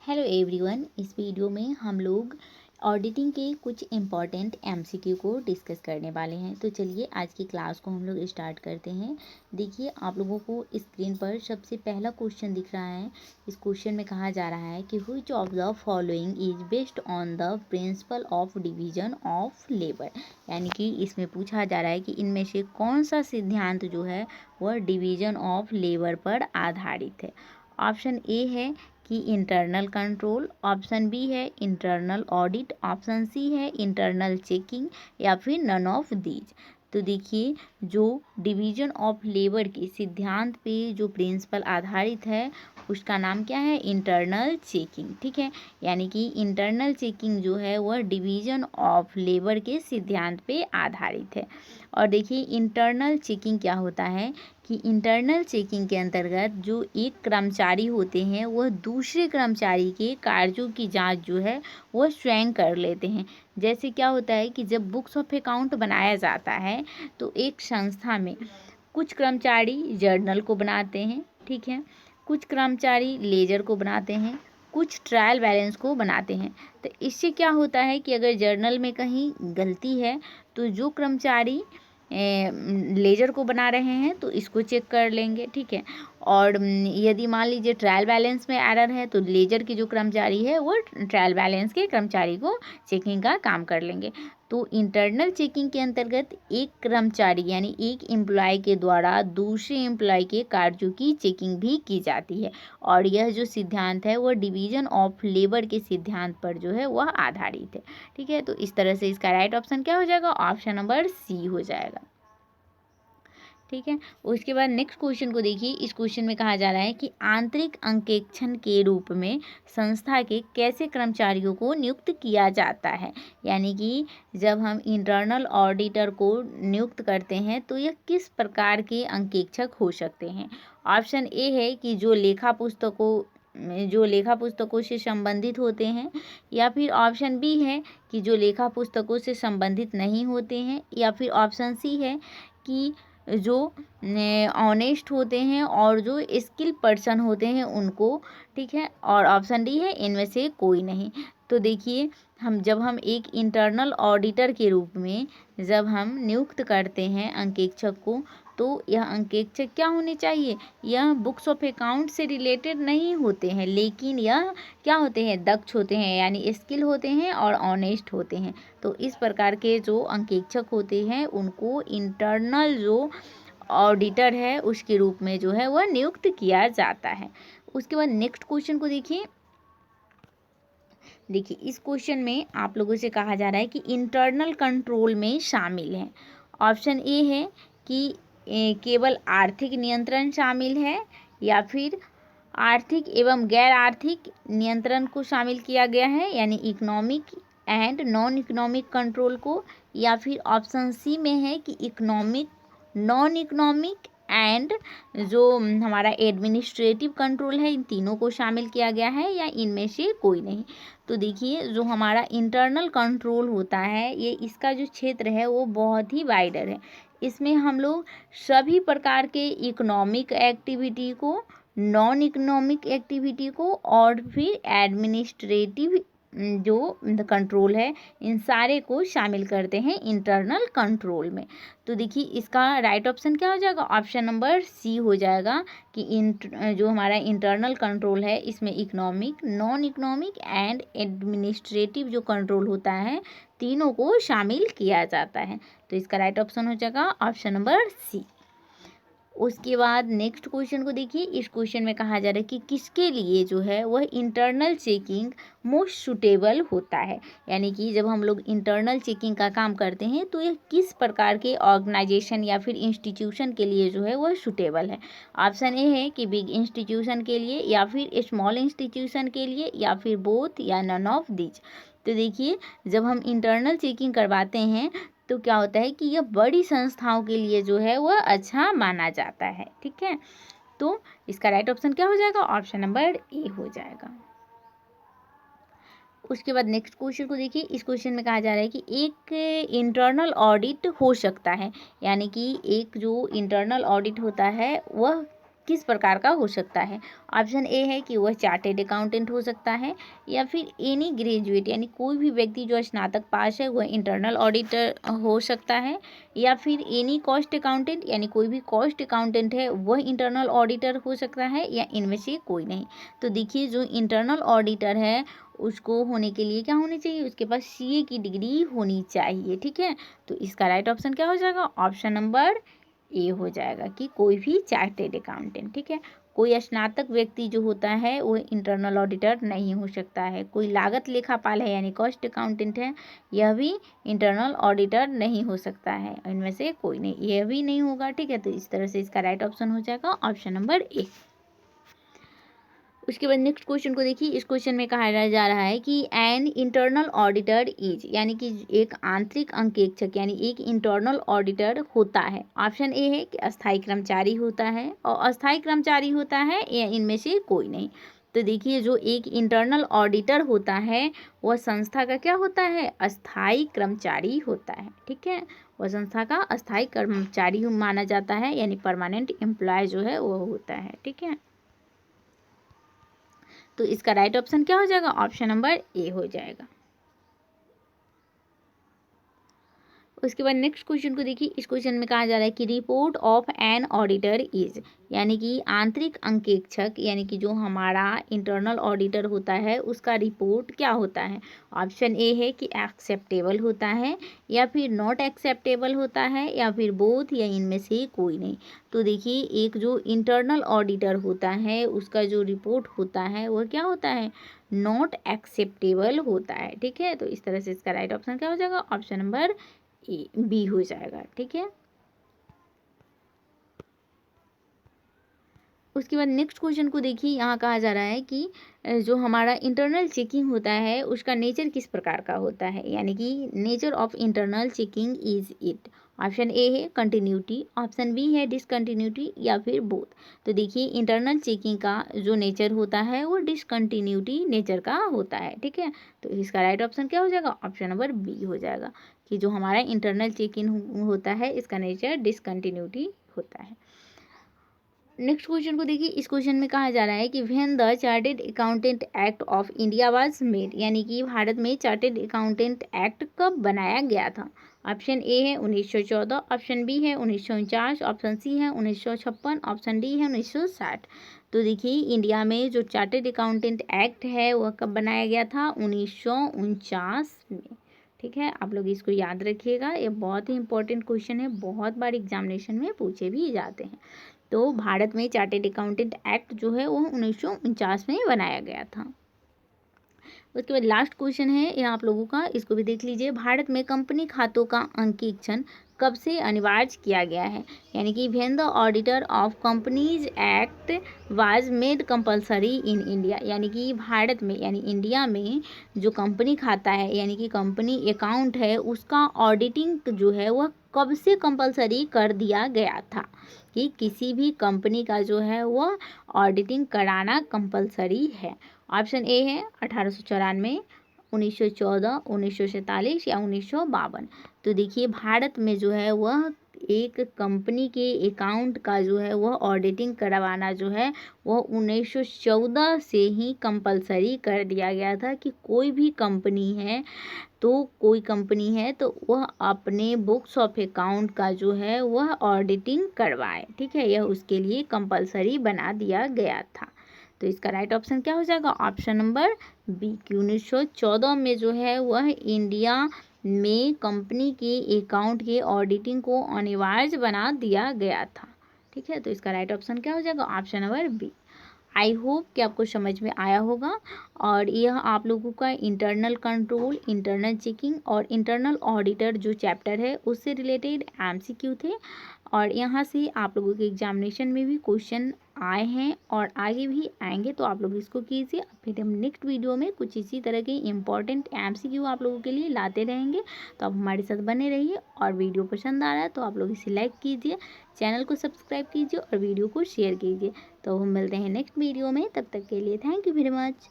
Hello everyone. इस video में हम लोग ऑडिटिंग के कुछ इम्पॉर्टेंट एमसीक्यू को डिस्कस करने वाले हैं। तो चलिए आज की क्लास को हम लोग स्टार्ट करते हैं। देखिए आप लोगों को स्क्रीन पर सबसे पहला क्वेश्चन दिख रहा है। इस क्वेश्चन में कहा जा रहा है कि which of the following is based on the principle of division of labour. यानी कि इसमें पूछा जा रहा है कि इनमें से कौन सा सिद्धांत जो है वह डिवीजन ऑफ लेबर पर आधारित है। ऑप्शन ए है कि इंटरनल कंट्रोल, ऑप्शन बी है इंटरनल ऑडिट, ऑप्शन सी है इंटरनल चेकिंग या फिर नन ऑफ दीज। तो देखिए जो डिवीजन ऑफ लेबर के सिद्धांत पे जो प्रिंसिपल आधारित है उसका नाम क्या है, इंटरनल चेकिंग। ठीक है, यानी कि इंटरनल चेकिंग जो है वह डिवीजन ऑफ लेबर के सिद्धांत पे आधारित है। और देखिए इंटरनल चेकिंग क्या होता है कि इंटरनल चेकिंग के अंतर्गत जो एक कर्मचारी होते हैं वह दूसरे कर्मचारी के कार्यों की जांच जो है वह स्वयं कर लेते हैं। जैसे क्या होता है कि जब बुक्स ऑफ अकाउंट बनाया जाता है तो एक संस्था में कुछ कर्मचारी जर्नल को बनाते हैं, ठीक है, कुछ कर्मचारी लेजर को बनाते हैं, कुछ ट्रायल बैलेंस को बनाते हैं। तो इससे क्या होता है कि अगर जर्नल में कहीं गलती है तो जो कर्मचारी लेजर को बना रहे हैं तो इसको चेक कर लेंगे, ठीक है। और यदि मान लीजिए ट्रायल बैलेंस में एरर है तो लेजर की जो कर्मचारी है वो ट्रायल बैलेंस के कर्मचारी को चेकिंग का काम कर लेंगे। तो इंटरनल चेकिंग के अंतर्गत एक कर्मचारी यानी एक एम्प्लॉय के द्वारा दूसरे एम्प्लॉय के कार्यों की चेकिंग भी की जाती है। और यह जो सिद्धांत है वह डिवीजन ऑफ लेबर के सिद्धांत पर जो है वह आधारित है। ठीक है, तो इस तरह से इसका राइट ऑप्शन क्या हो जाएगा, ऑप्शन नंबर सी हो जाएगा। ठीक है, उसके बाद नेक्स्ट क्वेश्चन को देखिए। इस क्वेश्चन में कहा जा रहा है कि आंतरिक अंकेक्षण के रूप में संस्था के कैसे कर्मचारियों को नियुक्त किया जाता है। यानी कि जब हम इंटरनल ऑडिटर को नियुक्त करते हैं तो यह किस प्रकार के अंकेक्षक हो सकते हैं। ऑप्शन ए है कि जो लेखा पुस्तकों से संबंधित होते हैं, या फिर ऑप्शन बी है कि जो लेखा पुस्तकों से संबंधित नहीं होते हैं, या फिर ऑप्शन सी है कि जो ऑनेस्ट होते हैं और जो स्किल पर्सन होते हैं उनको, ठीक है। और ऑप्शन डी है इनमें से कोई नहीं। तो देखिए जब हम एक इंटरनल ऑडिटर के रूप में जब हम नियुक्त करते हैं अंकेक्षक को, तो यह अंकेक्षक क्या होने चाहिए, यह बुक्स ऑफ अकाउंट से रिलेटेड नहीं होते हैं, लेकिन यह क्या होते हैं, दक्ष होते हैं यानी स्किल होते हैं और ऑनेस्ट होते हैं। तो इस प्रकार के जो अंकेक्षक होते हैं उनको इंटरनल जो ऑडिटर है उसके रूप में जो है वह नियुक्त किया जाता है। उसके बाद नेक्स्ट क्वेश्चन को देखिए। इस क्वेश्चन में आप लोगों से कहा जा रहा है कि इंटरनल कंट्रोल में शामिल है। ऑप्शन ए है कि केवल आर्थिक नियंत्रण शामिल है, या फिर आर्थिक एवं गैर आर्थिक नियंत्रण को शामिल किया गया है यानी economic and non economic control को, या फिर ऑप्शन सी में है कि इकोनॉमिक, नॉन इकोनॉमिक एंड जो हमारा एडमिनिस्ट्रेटिव कंट्रोल है इन तीनों को शामिल किया गया है, या इनमें से कोई नहीं। तो देखिए जो हमारा इंटरनल कंट्रोल होता है ये इसका जो क्षेत्र है वो बहुत ही वाइडर है। इसमें हम लोग सभी प्रकार के इकोनॉमिक एक्टिविटी को, नॉन इकोनॉमिक एक्टिविटी को और फिर एडमिनिस्ट्रेटिव जो कंट्रोल है इन सारे को शामिल करते हैं इंटरनल कंट्रोल में। तो देखिए इसका राइट ऑप्शन क्या हो जाएगा, ऑप्शन नंबर सी हो जाएगा कि जो हमारा इंटरनल कंट्रोल है इसमें economic, non economic and administrative जो कंट्रोल होता है तीनों को शामिल किया जाता है। तो इसका राइट ऑप्शन हो जाएगा ऑप्शन नंबर सी। उसके बाद नेक्स्ट क्वेश्चन को देखिए। इस क्वेश्चन में कहा जा रहा है कि किसके लिए जो है वह इंटरनल चेकिंग मोस्ट सुटेबल होता है। यानी कि जब हम लोग इंटरनल चेकिंग का काम करते हैं तो यह किस प्रकार के ऑर्गेनाइजेशन या फिर इंस्टीट्यूशन के लिए जो है वह सुटेबल है। ऑप्शन ए है कि बिग इंस्टीट्यूशन के लिए, या फिर स्मॉल इंस्टीट्यूशन के लिए, या फिर बोथ, या नन ऑफ दीज। तो देखिए जब हम इंटरनल चेकिंग करवाते हैं तो क्या होता है कि यह बड़ी संस्थाओं के लिए जो है वह अच्छा माना जाता है, ठीक है। तो इसका राइट ऑप्शन क्या हो जाएगा, ऑप्शन नंबर ए हो जाएगा। उसके बाद नेक्स्ट क्वेश्चन को देखिए। इस क्वेश्चन में कहा जा रहा है कि एक इंटरनल ऑडिट हो सकता है, यानी कि एक जो इंटरनल ऑडिट होता है वह किस प्रकार का हो सकता है। ऑप्शन ए है कि वह चार्टेड अकाउंटेंट हो सकता है, या फिर एनी ग्रेजुएट यानी कोई भी व्यक्ति जो स्नातक पास है वह इंटरनल ऑडिटर हो सकता है, या फिर एनी कॉस्ट अकाउंटेंट यानी कोई भी कॉस्ट अकाउंटेंट है वह इंटरनल ऑडिटर हो सकता है, या इनमें से कोई नहीं। तो देखिए जो इंटरनल ऑडिटर है उसको होने के लिए क्या होनी चाहिए, उसके पास सीए की डिग्री होनी चाहिए। ठीक है, तो इसका राइट ऑप्शन क्या हो जाएगा, ऑप्शन नंबर ए हो जाएगा कि कोई भी चार्टेड अकाउंटेंट। ठीक है, कोई स्नातक व्यक्ति जो होता है वो इंटरनल ऑडिटर नहीं हो सकता है। कोई लागत लेखापाल है यानी कॉस्ट अकाउंटेंट है, यह भी इंटरनल ऑडिटर नहीं हो सकता है। इनमें से कोई नहीं, यह भी नहीं होगा। ठीक है, तो इस तरह से इसका राइट ऑप्शन हो जाएगा ऑप्शन नंबर ए। उसके बाद नेक्स्ट क्वेश्चन को देखिए। इस क्वेश्चन में कहा जा रहा है कि एन इंटरनल ऑडिटर इज, यानी कि एक आंतरिक अंकेक्षक यानी एक इंटरनल ऑडिटर होता है। ऑप्शन ए है कि अस्थायी कर्मचारी होता है, और अस्थायी कर्मचारी होता है, या इनमें से कोई नहीं। तो देखिए जो एक इंटरनल ऑडिटर होता है वह संस्था का क्या होता है, अस्थायी कर्मचारी होता है। ठीक है, वह संस्था का अस्थायी कर्मचारी माना जाता है, यानी परमानेंट एम्प्लॉय जो है वो होता है। ठीक है, तो इसका राइट ऑप्शन क्या हो जाएगा, ऑप्शन नंबर ए हो जाएगा। उसके बाद नेक्स्ट क्वेश्चन को देखिए। इस क्वेश्चन में कहा जा रहा है कि report of an auditor is, यानी कि आंतरिक अंकेक्षक यानी कि जो हमारा इंटरनल ऑडिटर होता है उसका रिपोर्ट क्या होता है। ऑप्शन ए है कि एक्सेप्टेबल होता है, या फिर नॉट एक्सेप्टेबल होता है, या फिर बोथ, या इनमें से कोई नहीं। तो देखिए एक जो इंटरनल ऑडिटर होता है उसका जो रिपोर्ट होता है वह क्या होता है, नॉट एक्सेप्टेबल होता है। ठीक है, तो इस तरह से इसका राइट ऑप्शन क्या हो जाएगा, ऑप्शन नंबर बी हो जाएगा। ठीक है, उसके बाद नेक्स्ट क्वेश्चन को देखिए। यहाँ कहा जा रहा है कि जो हमारा इंटरनल चेकिंग होता है उसका नेचर किस प्रकार का होता है, यानी कि nature of internal checking is it. Option A है कंटिन्यूटी, ऑप्शन बी है डिसकंटिन्यूटी, या फिर बोथ। तो देखिए इंटरनल चेकिंग का जो नेचर होता है वो डिसकंटिन्यूटी नेचर का होता है। ठीक है, तो इसका राइट ऑप्शन क्या हो जाएगा, ऑप्शन नंबर बी हो जाएगा कि जो हमारा इंटरनल चेकिंग होता है इसका नेचर डिसकंटिन्यूटी होता है। नेक्स्ट क्वेश्चन को देखिए। इस क्वेश्चन में कहा जा रहा है कि when the chartered accountant act of India was made, यानी कि भारत में चार्टेड अकाउंटेंट एक्ट कब बनाया गया था। ऑप्शन ए है 1914, ऑप्शन बी है 1949, ऑप्शन सी है 1956, ऑप्शन डी है 1960। तो देखिए इंडिया में जो चार्टेड अकाउंटेंट एक्ट है वह कब बनाया गया था, 1949 में। ठीक है, आप लोग इसको याद रखिएगा, ये बहुत ही इंपॉर्टेंट क्वेश्चन है, बहुत बार एग्जामिनेशन में पूछे भी जाते हैं। तो भारत में चार्टेड अकाउंटेंट एक्ट जो है वो 1949 में बनाया गया था। उसके बाद लास्ट क्वेश्चन है ये आप लोगों का, इसको भी देख लीजिए। भारत में कंपनी खातों का अंकेक्षण कब से अनिवार्य किया गया है, यानी कि when the auditor of companies act was made compulsory in India, यानी कि भारत में यानी इंडिया में जो कंपनी खाता है यानी कि कंपनी अकाउंट है उसका ऑडिटिंग जो है वह कब से कंपलसरी कर दिया गया था, कि किसी भी कंपनी का जो है वह ऑडिटिंग कराना कंपलसरी है। ऑप्शन ए है 1894, 1914, 1947 या 1952। तो देखिए भारत में जो है वह एक कंपनी के अकाउंट का जो है वह ऑडिटिंग करवाना जो है वह 1914 से ही कंपलसरी कर दिया गया था, कि कोई भी कंपनी है तो वह अपने बुक्स ऑफ अकाउंट का जो है वह ऑडिटिंग करवाए। ठीक है, यह उसके लिए कंपलसरी बना दिया गया था। तो इसका राइट ऑप्शन क्या हो जाएगा, ऑप्शन नंबर बी कि 1914 में जो है वह इंडिया में कंपनी के अकाउंट के ऑडिटिंग को अनिवार्य बना दिया गया था। ठीक है, तो इसका राइट ऑप्शन क्या हो जाएगा, option number B. I hope कि आपको समझ में आया होगा, और यह आप लोगों का इंटरनल कंट्रोल, इंटरनल चेकिंग और इंटरनल ऑडिटर जो चैप्टर है उससे रिलेटेड एमसीक्यू थे, और यहाँ से आप लोगों के एग्जामिनेशन में भी क्वेश्चन आए हैं और आगे भी आएंगे, तो आप लोग इसको कीजिए। फिर हम नेक्स्ट वीडियो में कुछ इसी तरह के इम्पॉर्टेंट एमसीक्यू आप लोगों के लिए लाते रहेंगे, तो आप हमारे साथ बने रहिए। और वीडियो पसंद आ रहा है तो आप लोग इसे लाइक कीजिए, चैनल को सब्सक्राइब कीजिए और वीडियो को शेयर कीजिए। तो हम मिलते हैं नेक्स्ट वीडियो में, तब तक के लिए थैंक यू वेरी मच।